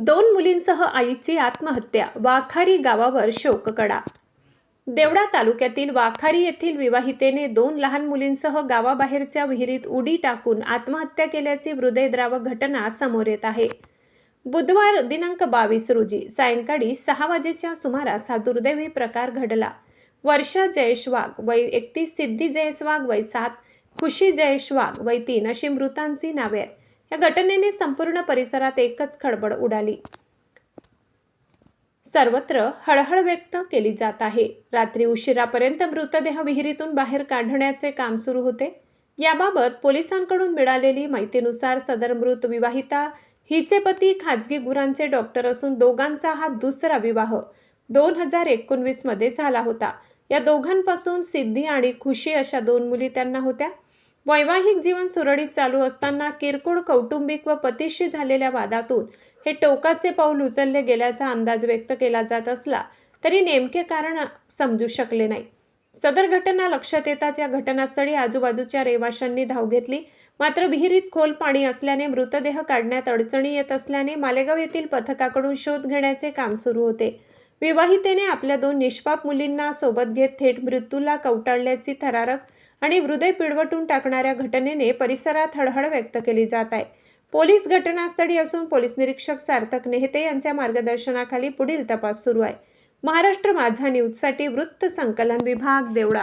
दोन मुलींसह आईची आत्महत्या, वाखारी गावावर शोककळा. देवळा तालुक्यातील वाखारी येथील विवाहितेने दोन लहान मुलींसह गावाबाहेरच्या विहिरीत उडी टाकून आत्महत्या केल्याची हृदयद्रावक घटना समोर येत आहे. बुधवार दिनांक 22 रोजी सायंकाळी 6 वाजेच्या सुमारास हा दुर्दैवी प्रकार घडला. वर्षा जयेश वाघ वय 31, सिद्धी जयेश वाघ वय 7, खुशी जयेश वाघ वय 3 अशी मृतांची नावे आहेत. या घटनेने संपूर्ण परिसरात एकच खळबळ उडाली. सर्वत्र हळहळ व्यक्त केली जात आहे. रात्री उशिरापर्यंत मृतदेह विहिरीतून बाहेर काढण्याचे काम सुरू होते. याबाबत पोलिसांकडून मिळालेली माहितीनुसार सदर मृत विवाहिता हिचे पती खाजगी गुरांचे डॉक्टर असून दोघांचा हा दुसरा विवाह 2019 मध्ये झाला होता. या दोघांपासून सिद्धी आणि खुशी अशा दोन मुली त्यांना होत्या. वैवाहिक जीवन सुरळीत चालू असताना किरकोळ कौटुंबिक व पतीशी झालेल्या वादातून हे टोकाचे पाऊल उचलले गेल्याचा अंदाज व्यक्त केला जात असला तरी नेमके कारण समजू शकले नाही. सदर घटना लक्षात येताच या घटनास्थळी आजूबाजूच्या रहिवाशांनी धाव घेतली. मात्र विहिरीत खोल पाणी असल्याने मृतदेह काढण्यात अडचणी येत असल्याने मालेगाव येथील पथकाकडून शोध घेण्याचे काम सुरू होते. विवाहितेने आपल्या दोन निष्पाप मुलींना सोबत घेत थेट मृत्यूला कवटाळल्याची थरारक आणि हृदय पिळवटून टाकणाऱ्या घटनेने परिसरात हळहळ व्यक्त केली जात आहे. पोलीस घटनास्थळी असून पोलीस निरीक्षक सार्थक नेहते यांच्या मार्गदर्शनाखाली पुढील तपास सुरू आहे. महाराष्ट्र माझा न्यूजसाठी वृत्त संकलन विभाग, देवळा.